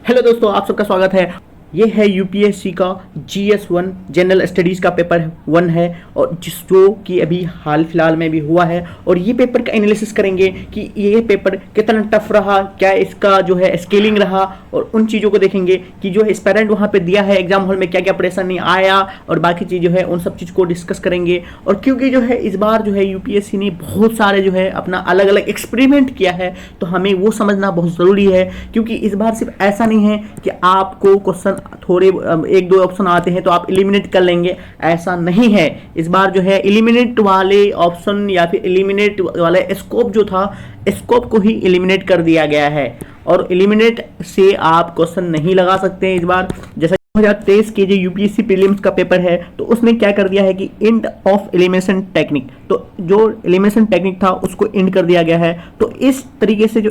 Hello दोस्तों, आप सबका स्वागत है। ये है यूपीएससी का GS1 जनरल स्टडीज़ का पेपर 1 है और जो कि अभी हाल फिलहाल में भी हुआ है। और ये पेपर का एनालिसिस करेंगे कि ये पेपर कितना टफ रहा, क्या इसका जो है स्केलिंग रहा, और उन चीज़ों को देखेंगे कि जो है एस्पायरेंट वहाँ पे दिया है एग्जाम हॉल में क्या क्या परेशानी आया और बाकी चीज़ जो है उन सब चीज़ को डिस्कस करेंगे। और क्योंकि जो है इस बार जो है यूपीएससी ने बहुत सारे जो है अपना अलग अलग एक्सपेरिमेंट किया है, तो हमें वो समझना बहुत ज़रूरी है। क्योंकि इस बार सिर्फ ऐसा नहीं है कि आपको क्वेश्चन थोड़े एक दो ऑप्शन आते हैं तो आप एलिमिनेट कर लेंगे, ऐसा नहीं है। इस बार जो है एलिमिनेट वाले ऑप्शन या फिर एलिमिनेट वाले स्कोप जो था, स्कोप को ही एलिमिनेट कर दिया गया है और एलिमिनेट से आप क्वेश्चन नहीं लगा सकते हैं इस बार। जैसा 2023 के जो यूपीएससी प्रीलिम्स का पेपर है तो उसने क्या कर दिया है कि एंड ऑफ एलिमिनेशन टेक्निक, तो जो एलिमिनेशन टेक्निक था उसको एंड कर दिया गया है। तो इस तरीके से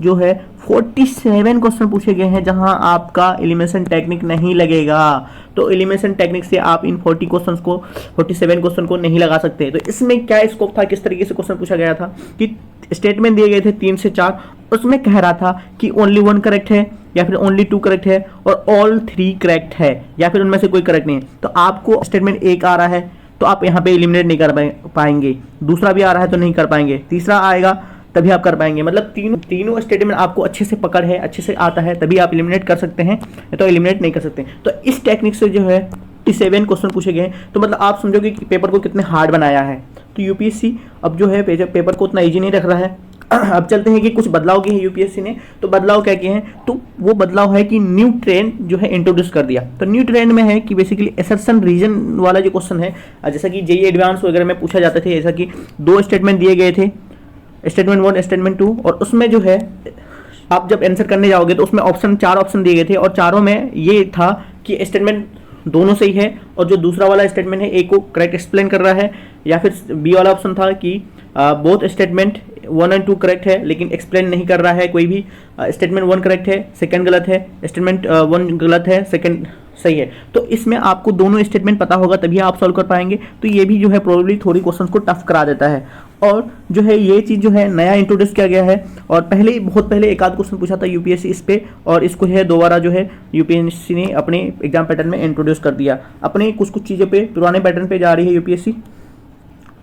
जो है 47 क्वेश्चन पूछे गए हैं जहां आपका एलिमिनेशन टेक्निक नहीं लगेगा। तो एलिमिनेशन टेक्निक से आप इन 47 क्वेश्चन को नहीं लगा सकते। तो इसमें क्या स्कोप था, किस तरीके से क्वेश्चन पूछा गया था कि स्टेटमेंट दिए गए थे 3 से 4, उसमें कह रहा था कि ओनली 1 करेक्ट है या फिर ओनली 2 करेक्ट है और ऑल 3 करेक्ट है या फिर उनमें से कोई करेक्ट नहीं है। तो आपको स्टेटमेंट 1 आ रहा है तो आप यहाँ पे एलिमिनेट नहीं कर पाएंगे, दूसरा भी आ रहा है तो नहीं कर पाएंगे, तीसरा आएगा तभी आप कर पाएंगे। मतलब तीनों स्टेटमेंट आपको अच्छे से पकड़ है, अच्छे से आता है, तभी आप एलिमिनेट कर सकते हैं, तो एलिमिनेट नहीं कर सकते। तो इस टेक्निक से जो है 47 क्वेश्चन पूछे गए, तो मतलब आप समझोगे कि पेपर को कितने हार्ड बनाया है। तो यूपीएससी अब जो है पेपर को उतना ईजी नहीं रख रहा है। अब चलते हैं कि कुछ बदलाव किए हैं यूपीएससी ने। तो बदलाव क्या किए हैं, तो वो बदलाव है कि न्यू ट्रेंड जो है इंट्रोड्यूस कर दिया। तो न्यू ट्रेंड में है कि बेसिकली असर्शन रीजन वाला जो क्वेश्चन है, जैसा कि जेईई एडवांस वगैरह में पूछा जाते थे, जैसा कि 2 स्टेटमेंट दिए गए थे, स्टेटमेंट 1 स्टेटमेंट 2, और उसमें जो है आप जब आंसर करने जाओगे तो उसमें 4 ऑप्शन दिए गए थे और चारों में ये था कि स्टेटमेंट दोनों सही है और जो दूसरा वाला स्टेटमेंट है ए को करेक्ट एक्सप्लेन कर रहा है, या फिर बी वाला ऑप्शन था कि बोथ स्टेटमेंट 1 और 2 करेक्ट है लेकिन एक्सप्लेन नहीं कर रहा है कोई भी। स्टेटमेंट 1 करेक्ट है, सेकंड गलत है, स्टेटमेंट 1 गलत है, सेकंड सही है। तो इसमें आपको दोनों स्टेटमेंट पता होगा तभी आप सॉल्व कर पाएंगे। तो ये भी जो है प्रोबेबली थोड़ी क्वेश्चन को टफ करा देता है। और जो है ये चीज़ जो है नया इंट्रोड्यूस किया गया है, और बहुत पहले एक आध क्वेश्चन पूछा था यूपीएससी इस पे, और इसको है दोबारा जो है यूपीएससी ने अपने एग्जाम पैटर्न में इंट्रोड्यूस कर दिया। अपने कुछ चीज़ों पे पुराने पैटर्न पे जा रही है यूपीएससी।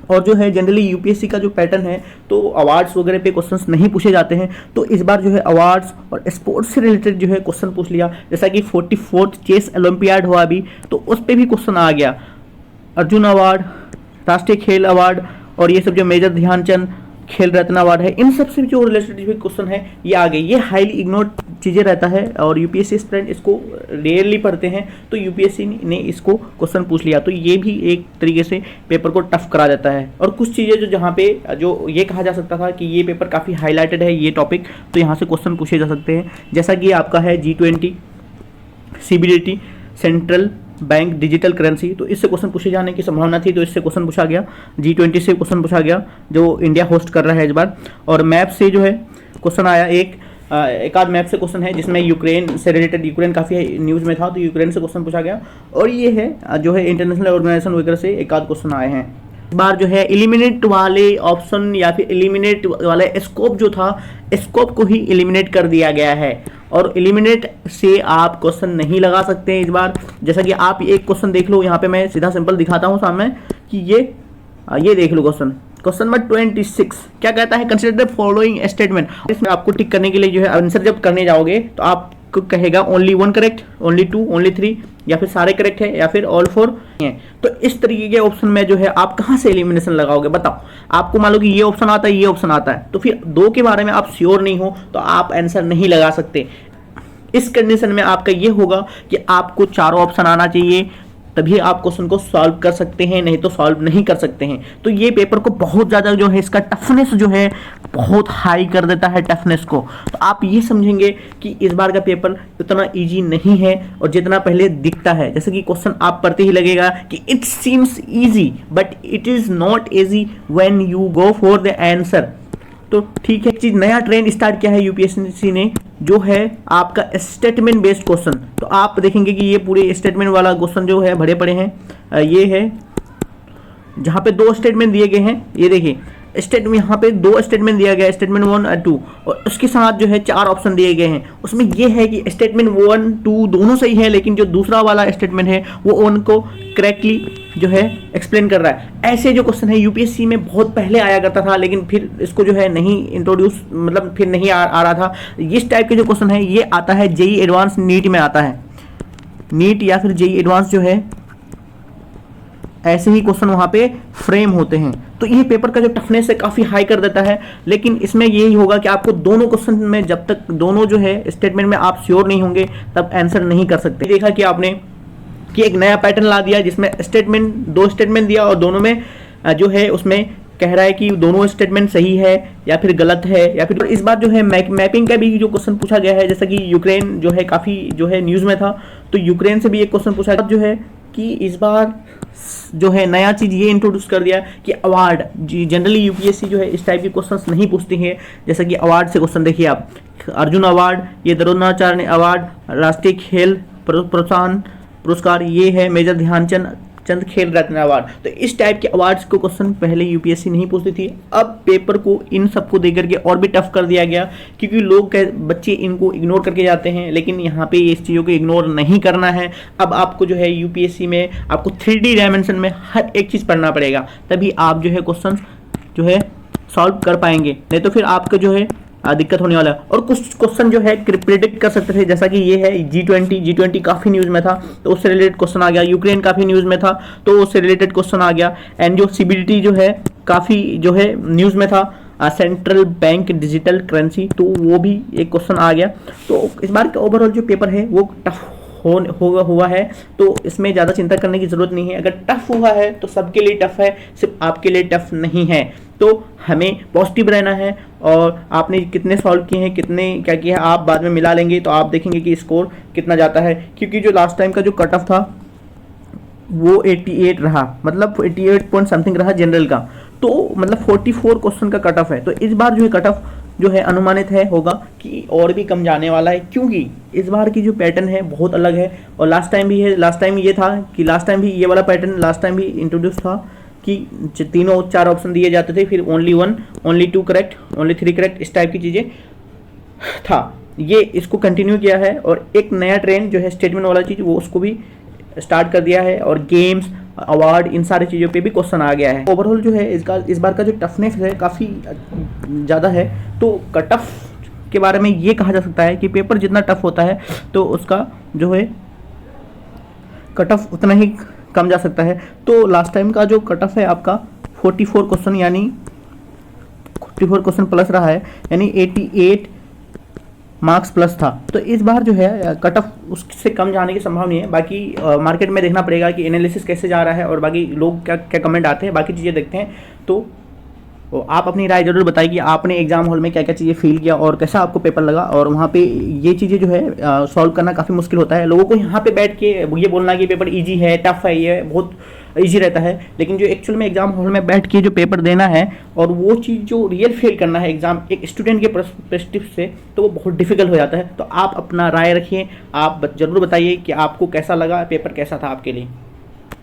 और जो है जनरली यूपीएससी का जो पैटर्न है तो अवार्ड्स वगैरह पे क्वेश्चंस नहीं पूछे जाते हैं, तो इस बार जो है अवार्ड्स और स्पोर्ट्स से रिलेटेड जो है क्वेश्चन पूछ लिया। जैसा कि 44th चेस ओलंपियाड हुआ अभी, तो उस पर भी क्वेश्चन आ गया। अर्जुन अवार्ड, राष्ट्रीय खेल अवार्ड और ये सब जो मेजर ध्यानचंद खेल रत्न अवार्ड है, इन सब से जो रिलेटेड जो क्वेश्चन है ये आ गए। ये हाईली इग्नोर्ड चीज़ें रहता है और यूपीएससी एस्पिरेंट इसको रेयरली पढ़ते हैं, तो यूपीएससी ने इसको क्वेश्चन पूछ लिया। तो ये भी एक तरीके से पेपर को टफ करा देता है। और कुछ चीज़ें जो जहाँ पे जो ये कहा जा सकता था कि ये पेपर काफ़ी हाईलाइटेड है ये टॉपिक, तो यहाँ से क्वेश्चन पूछे जा सकते हैं। जैसा कि आपका है G20 CBDT central bank digital currency, तो इससे क्वेश्चन पूछे जाने की संभावना थी, तो इससे क्वेश्चन पूछा गया। G20 से क्वेश्चन पूछा गया जो इंडिया होस्ट कर रहा है इस बार। और मैप से जो है क्वेश्चन आया, एक आध मैप से क्वेश्चन है जिसमें यूक्रेन से रिलेटेड, यूक्रेन काफ़ी न्यूज़ में था तो यूक्रेन से क्वेश्चन पूछा गया। और ये है जो है इंटरनेशनल ऑर्गेनाइजेशन वगैरह से एक आध क्वेश्चन आए हैं। इस बार जो है एलिमिनेट वाले ऑप्शन या फिर एलिमिनेट वाले स्कोप जो था, स्कोप को ही एलिमिनेट कर दिया गया है और एलिमिनेट से आप क्वेश्चन नहीं लगा सकते हैं इस बार। जैसा कि आप एक क्वेश्चन देख लो, यहाँ पे मैं सीधा सिंपल दिखाता हूँ सामने कि ये देख लो क्वेश्चन नंबर 26 क्या कहता है, कंसिडर द फॉलोइंग स्टेटमेंट। इसमें आपको टिक करने के लिए जो है आंसर जब करने जाओगे तो आपको कहेगा ओनली 1 करेक्ट, ओनली 2, ओनली 3, या फिर सारे करेक्ट है, या फिर ऑल 4 हैं। तो इस तरीके के ऑप्शन में जो है आप कहाँ से एलिमिनेशन लगाओगे बताओ। आपको मान लो कि ये ऑप्शन आता है, ये ऑप्शन आता है, तो फिर 2 के बारे में आप श्योर नहीं हो तो आप आंसर नहीं लगा सकते। इस कंडीशन में आपका ये होगा कि आपको चारों ऑप्शन आना चाहिए, तभी आप क्वेश्चन को सॉल्व कर सकते हैं, नहीं तो सॉल्व नहीं कर सकते हैं। तो ये पेपर को बहुत ज़्यादा जो है इसका टफनेस जो है बहुत हाई कर देता है टफनेस को। तो आप ये समझेंगे कि इस बार का पेपर उतना इजी नहीं है और जितना पहले दिखता है। जैसे कि क्वेश्चन आप पढ़ते ही लगेगा कि it seems easy but it is not easy when you go for the answer. तो ठीक है, एक चीज़ नया ट्रेंड स्टार्ट किया है यूपीएससी ने, जो है आपका स्टेटमेंट बेस्ड क्वेश्चन। तो आप देखेंगे कि ये पूरे स्टेटमेंट वाला क्वेश्चन जो है भरे पड़े हैं। ये है जहाँ पे 2 स्टेटमेंट दिए गए हैं, ये देखिए स्टेटमेंट यहाँ पे 2 स्टेटमेंट दिया गया है, स्टेटमेंट 1 और 2, और उसके साथ जो है 4 ऑप्शन दिए गए हैं। उसमें ये है कि स्टेटमेंट 1 2 दोनों सही है, लेकिन जो दूसरा वाला स्टेटमेंट है वो उनको करेक्टली जो है एक्सप्लेन कर रहा है। ऐसे जो क्वेश्चन है यूपीएससी में बहुत पहले आया करता था, लेकिन फिर इसको जो है नहीं इंट्रोड्यूस, मतलब फिर नहीं आ रहा था। इस टाइप के जो क्वेश्चन है ये आता है जेई एडवांस नीट में आता है। नीट या फिर जेई एडवांस जो है ऐसे ही क्वेश्चन वहाँ पे फ्रेम होते हैं। तो ये पेपर का जो टफनेस है काफ़ी हाई कर देता है, लेकिन इसमें यही होगा कि आपको दोनों क्वेश्चन में जब तक दोनों जो है स्टेटमेंट में आप श्योर नहीं होंगे तब आंसर नहीं कर सकते। देखा कि आपने कि एक नया पैटर्न ला दिया जिसमें स्टेटमेंट 2 स्टेटमेंट दिया और दोनों में जो है उसमें कह रहा है कि दोनों स्टेटमेंट सही है या फिर गलत है, या फिर इस बार जो है मैपिंग का भी जो क्वेश्चन पूछा गया है, जैसा कि यूक्रेन जो है काफ़ी जो है न्यूज़ में था, तो यूक्रेन से भी एक क्वेश्चन पूछा जो है कि इस बार जो है नया चीज़ ये इंट्रोड्यूस कर दिया कि अवार्ड, जनरली यूपीएससी जो है इस टाइप के क्वेश्चंस नहीं पूछती है। जैसा कि अवार्ड से क्वेश्चन देखिए आप, अर्जुन अवार्ड, ये द्रोणाचार्य अवार्ड, राष्ट्रीय खेल प्रोत्साहन पुरस्कार, ये है मेजर ध्यानचंद खेल रत्न अवार्ड। तो इस टाइप के अवार्ड्स को क्वेश्चन पहले यूपीएससी नहीं पूछती थी। अब पेपर को इन सबको देकर के और भी टफ कर दिया गया, क्योंकि लोग बच्चे इनको इग्नोर करके जाते हैं, लेकिन यहाँ पे इस चीज़ों को इग्नोर नहीं करना है। अब आपको जो है यूपीएससी में आपको 3D डायमेंशन में हर एक चीज़ पढ़ना पड़ेगा, तभी आप जो है क्वेश्चन जो है सॉल्व कर पाएंगे, नहीं तो फिर आपका जो है दिक्कत होने वाला है। और कुछ क्वेश्चन जो है प्रिडिक्ट कर सकते थे, जैसा कि ये है G20 काफ़ी न्यूज़ में था तो उससे रिलेटेड क्वेश्चन आ गया, यूक्रेन काफ़ी न्यूज़ में था तो उससे रिलेटेड क्वेश्चन आ गया, एंड जो CBDT जो है काफ़ी जो है न्यूज़ में था, सेंट्रल बैंक डिजिटल करेंसी, तो वो भी एक क्वेश्चन आ गया। तो इस बार का ओवरऑल जो पेपर है वो टफ हुआ है, तो इसमें ज़्यादा चिंता करने की ज़रूरत नहीं है। अगर टफ हुआ है तो सबके लिए टफ है, सिर्फ आपके लिए टफ नहीं है। तो हमें पॉजिटिव रहना है, और आपने कितने सॉल्व किए हैं, कितने क्या किया है, आप बाद में मिला लेंगे तो आप देखेंगे कि स्कोर कितना जाता है। क्योंकि जो लास्ट टाइम का जो कट ऑफ था वो 88 रहा, मतलब 88 पॉइंट समथिंग रहा जनरल का, तो मतलब 44 क्वेश्चन का कट ऑफ है। तो इस बार जो है कट ऑफ जो है अनुमानित है होगा कि और भी कम जाने वाला है, क्योंकि इस बार की जो पैटर्न है बहुत अलग है। और लास्ट टाइम भी है, लास्ट टाइम ये था कि लास्ट टाइम भी ये वाला पैटर्न लास्ट टाइम भी इंट्रोड्यूस था कि तीनों 4 ऑप्शन दिए जाते थे, फिर only 1, only 2 correct, only 3 correct, इस टाइप की चीज़ें था। ये इसको कंटिन्यू किया है, और एक नया ट्रेंड जो है स्टेटमेंट वाला चीज़ वो उसको भी स्टार्ट कर दिया है, और गेम्स अवार्ड इन सारी चीज़ों पे भी क्वेश्चन आ गया है। ओवरऑल जो है इस बार का जो टफनेस है काफ़ी ज़्यादा है। तो कट ऑफ के बारे में ये कहा जा सकता है कि पेपर जितना टफ होता है तो उसका जो है कट ऑफ उतना ही कम जा सकता है। तो लास्ट टाइम का जो कट ऑफ है आपका 44 क्वेश्चन, यानी 44 क्वेश्चन प्लस रहा है, यानी 88 मार्क्स प्लस था। तो इस बार जो है कट ऑफ उससे कम जाने की संभावना है। बाकी मार्केट में देखना पड़ेगा कि एनालिसिस कैसे जा रहा है और बाकी लोग क्या क्या कमेंट आते हैं, बाकी चीज़ें देखते हैं। तो आप अपनी राय जरूर बताइए कि आपने एग्जाम हॉल में क्या क्या चीज़ें फील किया और कैसा आपको पेपर लगा। और वहाँ पे ये चीज़ें जो है सॉल्व करना काफ़ी मुश्किल होता है। लोगों को यहाँ पे बैठ के ये बोलना कि पेपर इजी है, टफ है, ये बहुत इजी रहता है, लेकिन जो एक्चुअल में एग्जाम हॉल में बैठ के जो पेपर देना है और वो चीज़ जो रियल फील करना है एग्जाम एक स्टूडेंट के पर्सपेक्टिव से, तो वो बहुत डिफिकल्ट हो जाता है। तो आप अपना राय रखिए, आप जरूर बताइए कि आपको कैसा लगा, पेपर कैसा था आपके लिए।